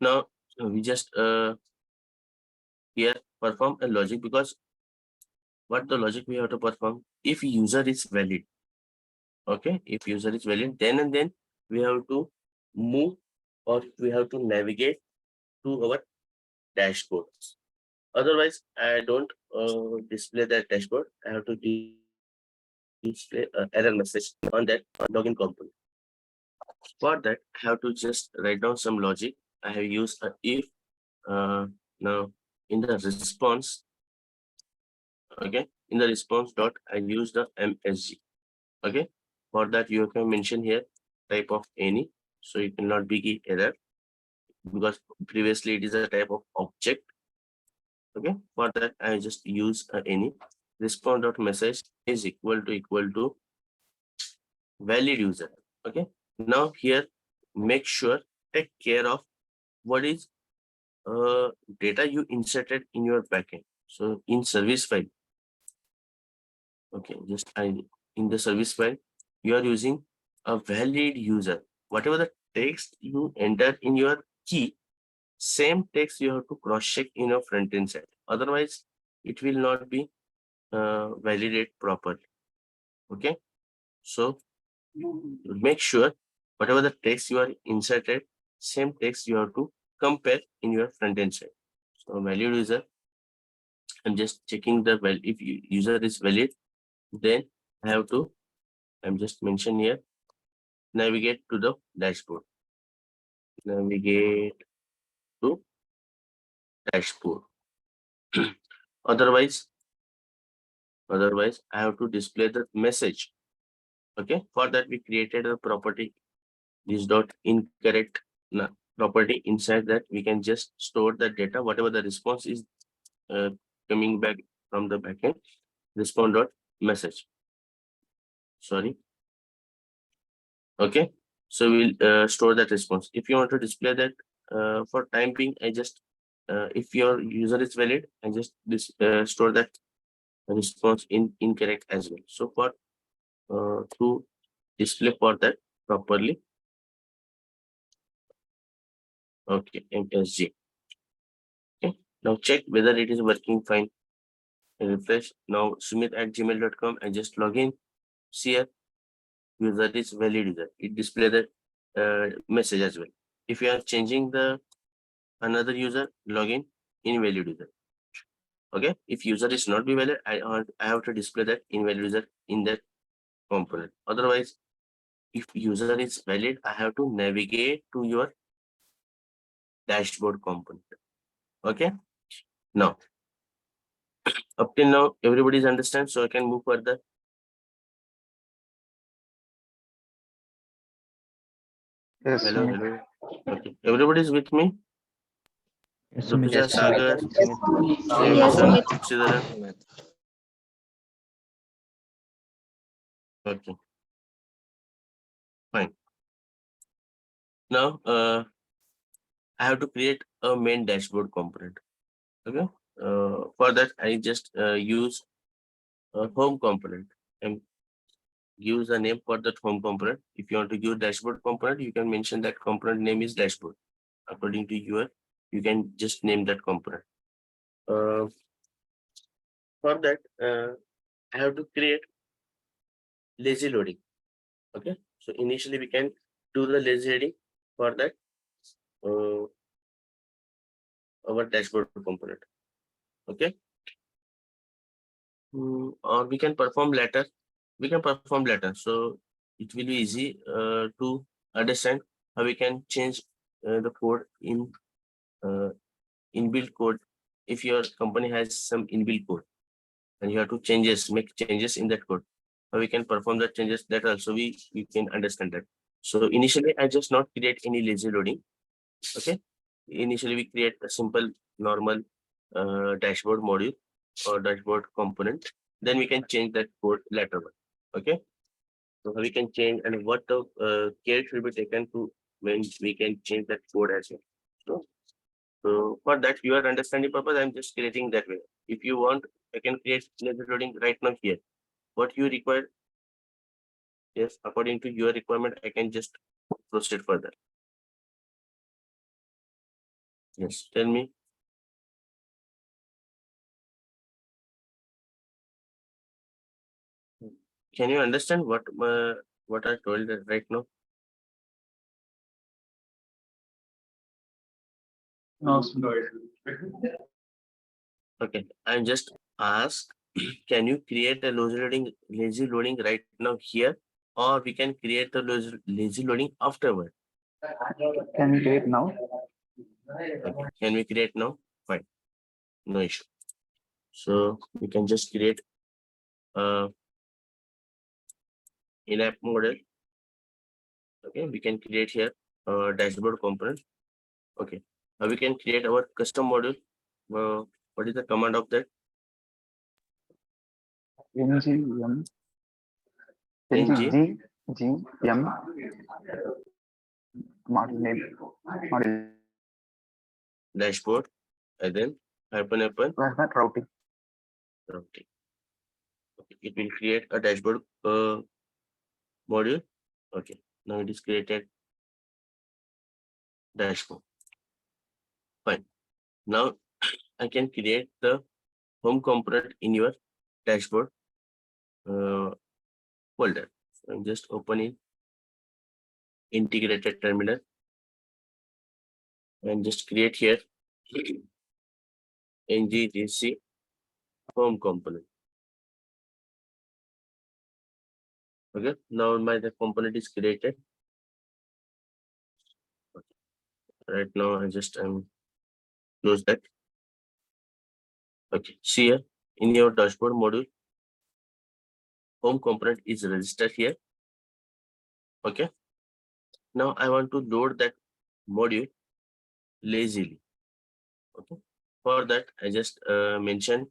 Now we just here perform a logic, because what the logic we have to perform, if user is valid, okay, if user is valid, then and then we have to move, or we have to navigate to our dashboard. Otherwise I don't display that dashboard. I have to display error message on that login component. For that I have to just write down some logic. I have used a if. Now in the response, okay, in the response dot I use the MSG. Okay, for that you can mention here type of any, so it will not be error, because previously it is a type of object. Okay, for that I just use any response dot message is equal to valid user. Okay, now here make sure, take care of what is data you inserted in your backend. So in service file, okay, just in the service file you are using a valid user. Whatever the text you enter in your key, same text you have to cross check in your front end side. Otherwise it will not be validate properly. Okay, so make sure whatever the text you are inserted, same text you have to compare in your front end side. So valid user, I'm just checking the value. If user is valid, then I have to, I'm just mention here, navigate to the dashboard. Navigate to dashboard. otherwise I have to display the message. Okay, for that we created a property, this dot incorrect property. Inside that we can just store the data, whatever the response is coming back from the backend. Response dot message, sorry. Okay, so we'll store that response. If you want to display that for time being, I just if your user is valid, I just store that response in incorrect as well. So for to display for that properly, okay, MSG. Okay, now check whether it is working fine. I refresh. Now sumit@gmail.com. I just log in. See here, user is valid user. It display that message as well. If you are changing the another user, login invalid user. Okay, if user is not be valid, I have to display that invalid user in that component. Otherwise, if user is valid, I have to navigate to your dashboard component. Okay, now up till now everybody's understand, so I can move further. Yes, Hello, Sumit. hello. Okay, everybody's with me. Yes, Sumit. Rutuja, Yes, Sumit. Sagar, Yes, Jameson, Sumit. Siddharan. Okay, fine. Now I have to create a main dashboard component. Okay, for that I just use a home component and use a name for that home component. If you want to give dashboard component, you can mention that component name is dashboard. According to your, you can just name that component. For that, I have to create lazy loading. Okay, so initially we can do the lazy loading for that our dashboard component. Okay, or we can perform later. We can perform later, so it will be easy to understand how we can change the code in inbuilt code. If your company has some inbuilt code and you have to make changes in that code, how we can perform that changes, that also we can understand that. So initially I just not create any lazy loading. Okay, initially we create a simple normal dashboard module or dashboard component, then we can change that code later on. Okay, so how we can change and what the care should be taken to when we can change that code as well. So for that, your understanding purpose, I'm just creating that way. If you want, I can create lazy loading right now here. What you require, yes, according to your requirement, I can just proceed further. Yes, tell me. Can you understand what I told right now? No, sir. Okay, I just ask, can you create a lazy loading right now here, or we can create the lazy loading afterward? Can we do it now? Okay, can we create now? Fine, no issue. So we can just create a in-app model. Okay, we can create here a dashboard component. Okay, we can create our custom module. What is the command of that? ngm ng ngm model name model dashboard and then hyphen where's that routing? routing. Okay, it will create a dashboard module. Okay, now it is created dashboard. Fine. Now I can create the home component in your dashboard folder. So I'm just opening integrated terminal and just create here ngdc home component. Okay, now the component is created. Okay. Right now I just close that. Okay, see here in your dashboard module, home component is registered here. Okay, now I want to load that module lazily. Okay, for that I just mention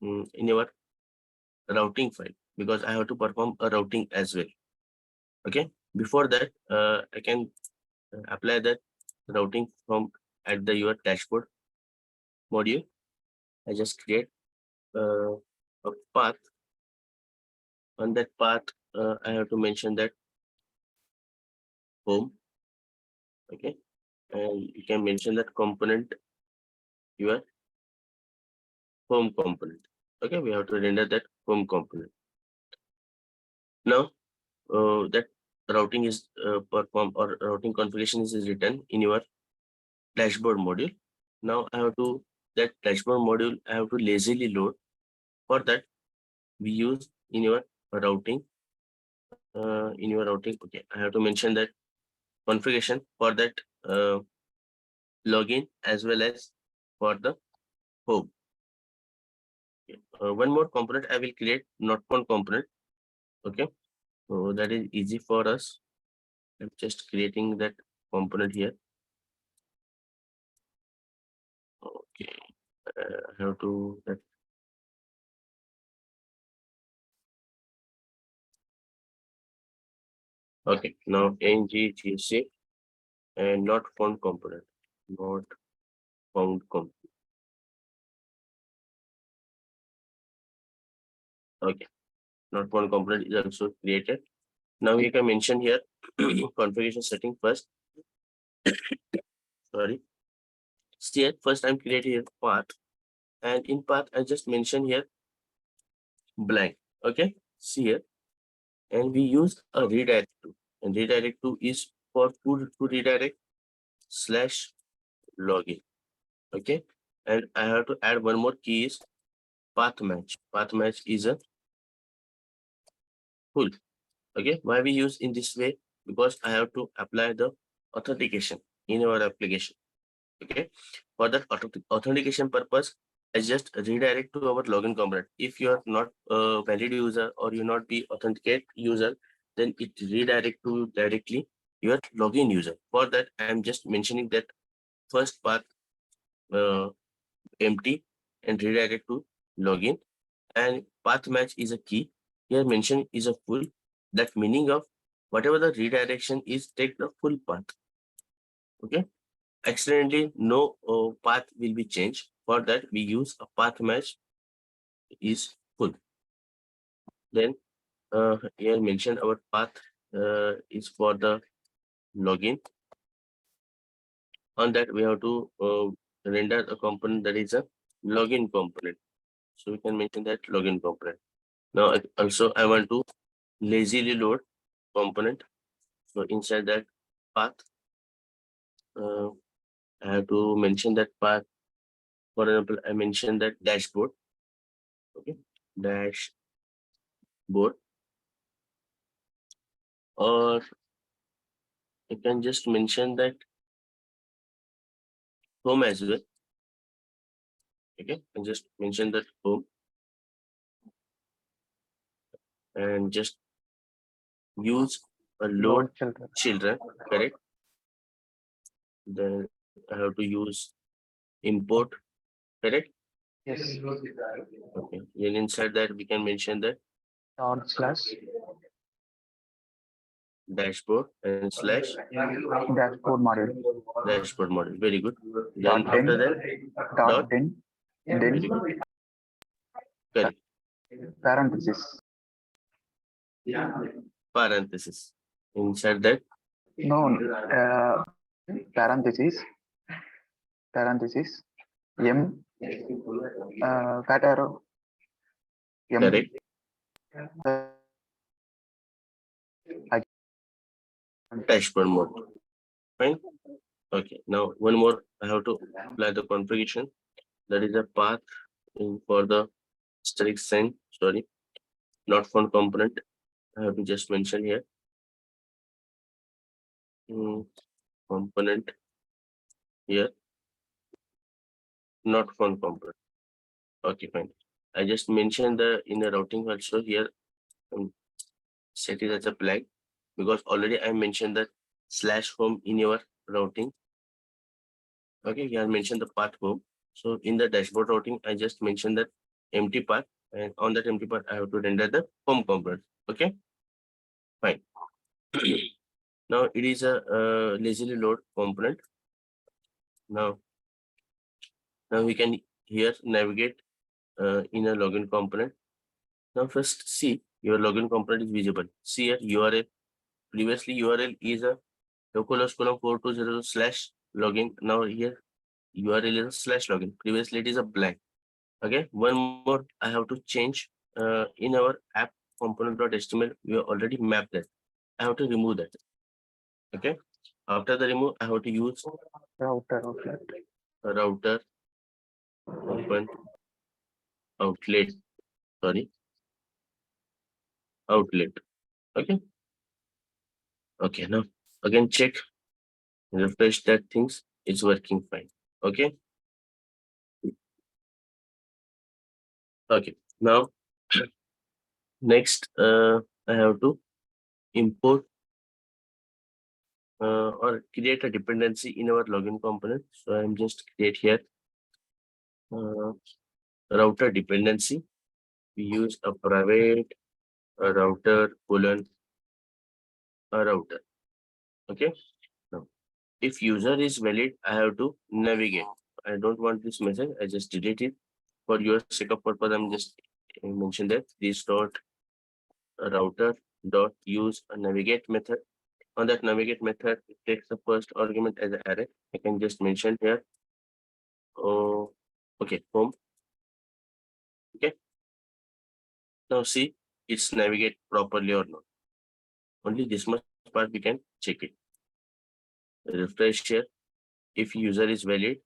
in your routing file, because I have to perform a routing as well. Okay, before that I can apply that routing from at the your dashboard module. I just create a path. On that path I have to mention that home. Okay, and you can mention that component, your home component. Okay, we have to render that home component. Now that routing is performed, or routing configuration is written in your dashboard module. Now I have to that dashboard module I have to lazily load. For that we use in your routing okay, I have to mention that configuration for that login as well as for the home. Okay. One more component I will create, not one component. Okay, so that is easy for us. I'm just creating that component here. Okay, I have to that. Okay, now nggc and not found component, not found component. Okay, not found component is also created. Now you can mention here configuration setting first. Sorry. See here, first I'm creating here path, and in path I just mention here blank. Okay, see here, and we use a redirect to, and redirect to is for to redirect slash login. Okay, and I have to add one more key is path match. Path match is a full. Okay, why we use in this way? Because I have to apply the authentication in our application. Okay, for that authentication purpose, I just redirect to our login component. If you are not a valid user or you not be authenticate user, then it redirect to directly your login user. For that, I am just mentioning that first path uh, empty and redirect to login, and path match is a key. Here mention is a full. That meaning of whatever the redirection is, take the full path. Okay, accidentally no path will be changed. For that we use a path match is full. Then here mention our path is for the login. on that we have to render a component that is a login component. So we can mention that login component. Now also I want to lazily load component. So inside that path, I have to mention that path. For example, I mentioned that dashboard. Okay, dashboard, or you can just mention that home as well. Okay, and just mention that home and just use a load Load children. children, correct? Then I have to use import, correct? Yes. Okay, and inside that we can mention that Dot slash dashboard and slash dashboard module. dashboard model. Very good. Dot Then after that, dot, dot then very good, correct, parenthesis. parenthesis. Inside that, No, parenthesis m fat arrow m correct, dashboard mode. Fine. Okay, now one more, I have to apply the configuration. That is a path for the strict sign, sorry, not found component. I have to just mention here. Component here, not found component. Okay, fine. I just mentioned the inner routing also here. Set it as a flag because already I mentioned that slash home in your routing. Okay, here I mentioned the path home. So in the dashboard routing, I just mentioned that empty path, and on that empty path, I have to render the home component. Okay, fine. Now it is a lazily load component. Now we can here navigate in a login component. Now first see your login component is visible. See here URL. Previously URL is a localhost:4200/login. Now here URL is a /login. Previously it is a blank. Okay, one more I have to change in our app component.html. We have already mapped that. I have to remove that. Okay, after the remove, I have to use router outlet. router open outlet. Sorry, outlet. Okay, okay. Now again check, refresh that things. It's working fine. Okay, okay. Now next, I have to import or create a dependency in our login component. So I'm just create here router dependency. We use a private router colon a router. Okay. Now, if user is valid, I have to navigate. I don't want this message. I just delete it. For your sake of purpose, I'm just mention that this dot router dot use a navigate method. On that navigate method, it takes the first argument as an array. I can just mention here. Oh, okay, home. Okay. Now see, it's navigate properly or not. Only this much part we can check it. Refresh here. If user is valid,